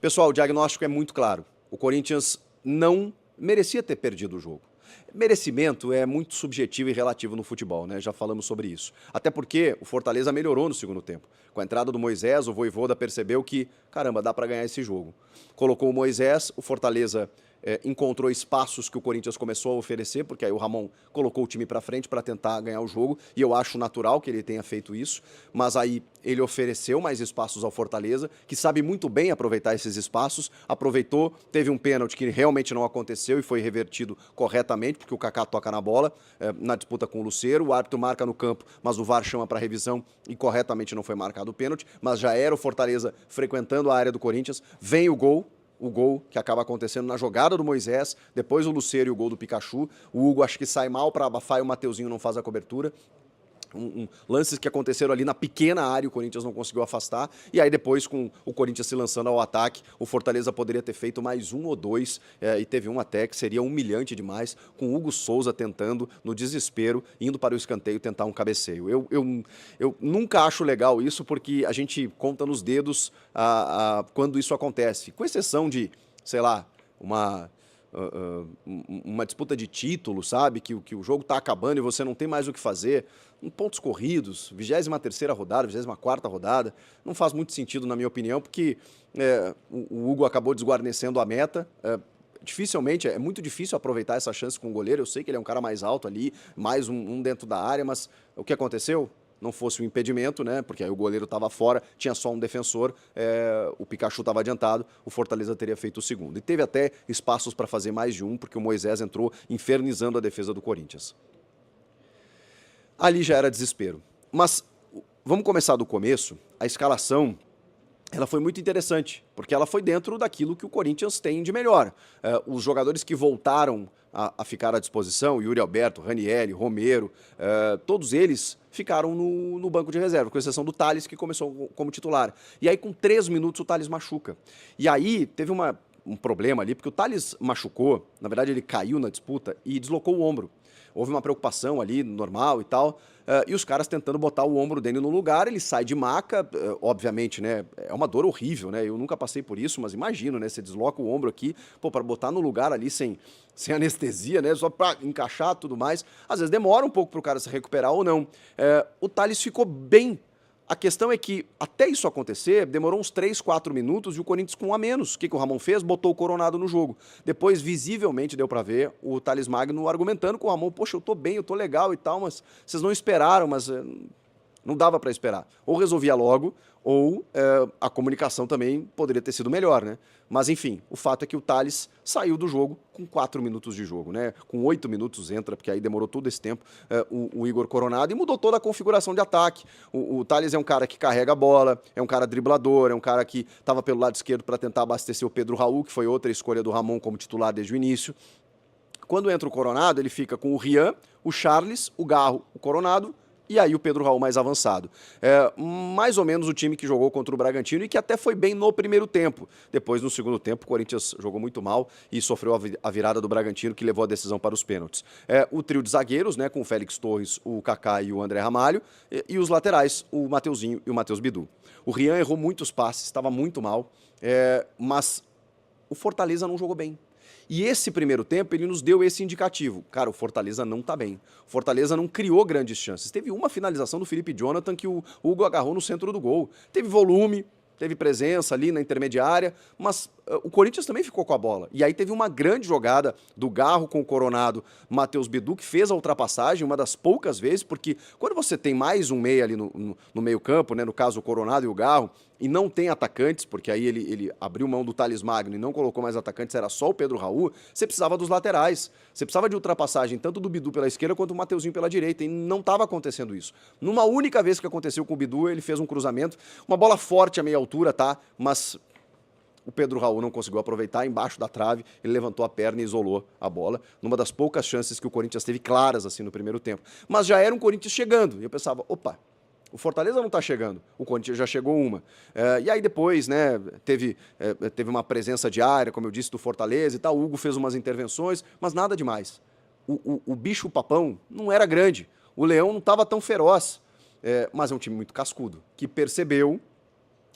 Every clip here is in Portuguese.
Pessoal, o diagnóstico é muito claro. O Corinthians não merecia ter perdido o jogo. Merecimento é muito subjetivo e relativo no futebol, né? Já falamos sobre isso. Até porque o Fortaleza melhorou no segundo tempo. Com a entrada do Moisés, o Vojvoda percebeu que, caramba, dá para ganhar esse jogo. Colocou o Moisés, o Fortaleza encontrou espaços que o Corinthians começou a oferecer, porque aí o Ramon colocou o time para frente para tentar ganhar o jogo, e eu acho natural que ele tenha feito isso, mas aí ele ofereceu mais espaços ao Fortaleza, que sabe muito bem aproveitar esses espaços, aproveitou, teve um pênalti que realmente não aconteceu e foi revertido corretamente, porque o Kaká toca na bola, na disputa com o Lucero, o árbitro marca no campo, mas o VAR chama para revisão e corretamente não foi marcado o pênalti, mas já era o Fortaleza frequentando a área do Corinthians, vem o gol que acaba acontecendo na jogada do Moisés, depois o Lucero e o gol do Pikachu. O Hugo acho que sai mal para abafar e o Mateuzinho não faz a cobertura. Lances que aconteceram ali na pequena área, o Corinthians não conseguiu afastar, e aí depois com o Corinthians se lançando ao ataque, o Fortaleza poderia ter feito mais um ou dois, e teve um até que seria humilhante demais, com o Hugo Souza tentando, no desespero, indo para o escanteio tentar um cabeceio. Eu nunca acho legal isso, porque a gente conta nos dedos quando isso acontece, com exceção de, sei lá, uma disputa de título, sabe? Que o jogo está acabando e você não tem mais o que fazer. Em pontos corridos, 23ª rodada, 24ª rodada, não faz muito sentido, na minha opinião, porque o Hugo acabou desguarnecendo a meta. Dificilmente, é muito difícil aproveitar essa chance com o goleiro. Eu sei que ele é um cara mais alto ali, mais um dentro da área, mas o que aconteceu? Não fosse um impedimento, né? Porque aí o goleiro estava fora, tinha só um defensor, o Pikachu estava adiantado, o Fortaleza teria feito o segundo. E teve até espaços para fazer mais de um, porque o Moisés entrou infernizando a defesa do Corinthians. Ali já era desespero. Mas vamos começar do começo. A escalação ela foi muito interessante, porque ela foi dentro daquilo que o Corinthians tem de melhor. Os jogadores que voltaram a ficar à disposição, Yuri Alberto, Ranieri, Romero, todos eles ficaram no banco de reserva, com exceção do Thales, que começou como titular. E aí, com 3 minutos, o Thales machuca. E aí, teve um problema ali, porque o Thales machucou, na verdade ele caiu na disputa e deslocou o ombro. Houve uma preocupação ali, normal e tal, e os caras tentando botar o ombro dele no lugar, ele sai de maca, obviamente, né, é uma dor horrível, né, eu nunca passei por isso, mas imagino, né, você desloca o ombro aqui, pô, para botar no lugar ali sem anestesia, né, só para encaixar tudo mais, às vezes demora um pouco pro cara se recuperar ou não. O Thales ficou bem. A questão é que, até isso acontecer, demorou uns 3, 4 minutos e o Corinthians com um a menos. O que o Ramon fez? Botou o Coronado no jogo. Depois, visivelmente, deu pra ver o Thales Magno argumentando com o Ramon. Poxa, eu tô bem, eu tô legal e tal, mas vocês não esperaram, mas não dava para esperar. Ou resolvia logo, ou a comunicação também poderia ter sido melhor, né? Mas, enfim, o fato é que o Thales saiu do jogo com 4 minutos de jogo, né? Com 8 minutos entra, porque aí demorou todo esse tempo, o Igor Coronado, e mudou toda a configuração de ataque. O Thales é um cara que carrega a bola, é um cara driblador, é um cara que estava pelo lado esquerdo para tentar abastecer o Pedro Raul, que foi outra escolha do Ramon como titular desde o início. Quando entra o Coronado, ele fica com o Rian, o Charles, o Garro, o Coronado, e aí o Pedro Raul mais avançado. Mais ou menos o time que jogou contra o Bragantino e que até foi bem no primeiro tempo. Depois, no segundo tempo, o Corinthians jogou muito mal e sofreu a virada do Bragantino, que levou a decisão para os pênaltis. O trio de zagueiros, né, com o Félix Torres, o Kaká e o André Ramalho, e os laterais, o Mateuzinho e o Matheus Bidu. O Rian errou muitos passes, estava muito mal, mas o Fortaleza não jogou bem. E esse primeiro tempo, ele nos deu esse indicativo. Cara, o Fortaleza não tá bem. O Fortaleza não criou grandes chances. Teve uma finalização do Felipe Jonathan que o Hugo agarrou no centro do gol. Teve volume, teve presença ali na intermediária, mas o Corinthians também ficou com a bola. E aí teve uma grande jogada do Garro com o Coronado, Matheus Bidu, que fez a ultrapassagem, uma das poucas vezes, porque quando você tem mais um meia ali no meio campo, né, no caso o Coronado e o Garro, e não tem atacantes, porque aí ele abriu mão do Thales Magno e não colocou mais atacantes, era só o Pedro Raul, você precisava dos laterais. Você precisava de ultrapassagem tanto do Bidu pela esquerda quanto do Mateuzinho pela direita, e não estava acontecendo isso. Numa única vez que aconteceu com o Bidu, ele fez um cruzamento, uma bola forte a meia altura, tá? Mas o Pedro Raul não conseguiu aproveitar, embaixo da trave, ele levantou a perna e isolou a bola, numa das poucas chances que o Corinthians teve claras assim no primeiro tempo. Mas já era um Corinthians chegando, e eu pensava, opa, o Fortaleza não está chegando, o Corinthians já chegou uma. E aí depois, né, teve uma presença diária, como eu disse, do Fortaleza e tal, o Hugo fez umas intervenções, mas nada demais. O bicho-papão não era grande, o Leão não estava tão feroz, mas é um time muito cascudo, que percebeu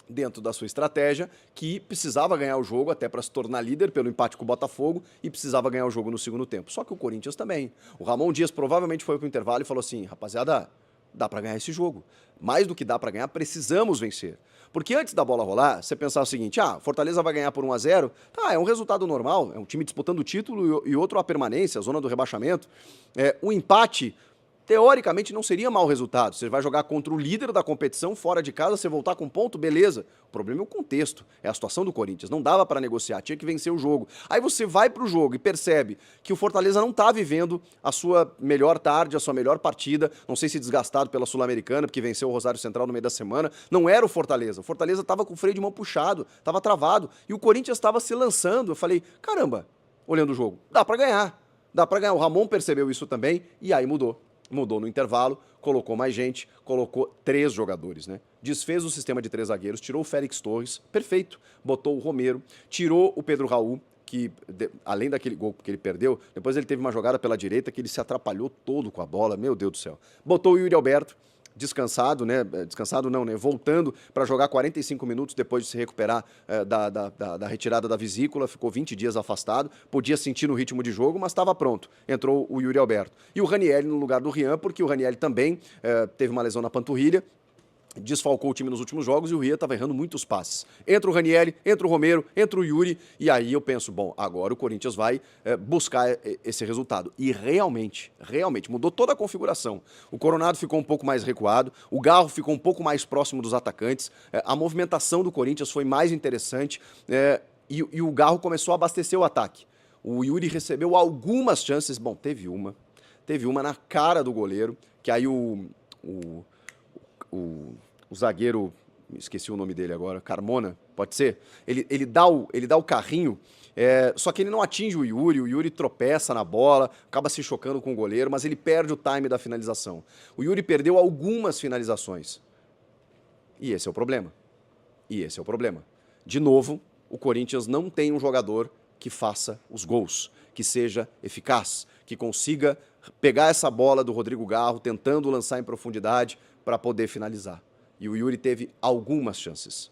dentro da sua estratégia, que precisava ganhar o jogo até para se tornar líder pelo empate com o Botafogo e precisava ganhar o jogo no segundo tempo. Só que o Corinthians também. O Ramon Dias provavelmente foi para o intervalo e falou assim, rapaziada, dá para ganhar esse jogo. Mais do que dá para ganhar, precisamos vencer. Porque antes da bola rolar, você pensava o seguinte, Fortaleza vai ganhar por 1-0, é um resultado normal, é um time disputando o título e outro a permanência, a zona do rebaixamento. O empate, teoricamente, não seria mau resultado. Você vai jogar contra o líder da competição, fora de casa, você voltar com ponto, beleza. O problema é o contexto, é a situação do Corinthians. Não dava para negociar, tinha que vencer o jogo. Aí você vai pro jogo e percebe que o Fortaleza não tá vivendo a sua melhor tarde, a sua melhor partida. Não sei se desgastado pela Sul-Americana, porque venceu o Rosário Central no meio da semana. Não era o Fortaleza. O Fortaleza tava com o freio de mão puxado, tava travado. E o Corinthians estava se lançando. Eu falei, caramba, olhando o jogo, dá para ganhar. Dá para ganhar. O Ramon percebeu isso também e aí mudou. Mudou no intervalo, colocou mais gente, colocou 3 jogadores, né? Desfez o sistema de 3 zagueiros, tirou o Félix Torres, perfeito, botou o Romero, tirou o Pedro Raul, que além daquele gol que ele perdeu, depois ele teve uma jogada pela direita que ele se atrapalhou todo com a bola, meu Deus do céu. Botou o Yuri Alberto, descansado, né? Descansado não, né? Voltando para jogar 45 minutos depois de se recuperar da retirada da vesícula, ficou 20 dias afastado, podia sentir no ritmo de jogo, mas estava pronto. Entrou o Yuri Alberto. E o Ranieri no lugar do Rian, porque o Ranieri também teve uma lesão na panturrilha, desfalcou o time nos últimos jogos e o Rian estava errando muitos passes. Entra o Ranieri, entra o Romero, entra o Yuri, e aí eu penso, bom, agora o Corinthians vai buscar esse resultado. E realmente, mudou toda a configuração. O Coronado ficou um pouco mais recuado, o Garro ficou um pouco mais próximo dos atacantes, a movimentação do Corinthians foi mais interessante, e o Garro começou a abastecer o ataque. O Yuri recebeu algumas chances, bom, teve uma na cara do goleiro, que aí o zagueiro, esqueci o nome dele agora, Carmona, pode ser? Ele dá o carrinho, só que ele não atinge o Yuri tropeça na bola, acaba se chocando com o goleiro, mas ele perde o time da finalização. O Yuri perdeu algumas finalizações. E esse é o problema. De novo, o Corinthians não tem um jogador que faça os gols, que seja eficaz, que consiga pegar essa bola do Rodrigo Garro, tentando lançar em profundidade para poder finalizar. E o Yuri teve algumas chances.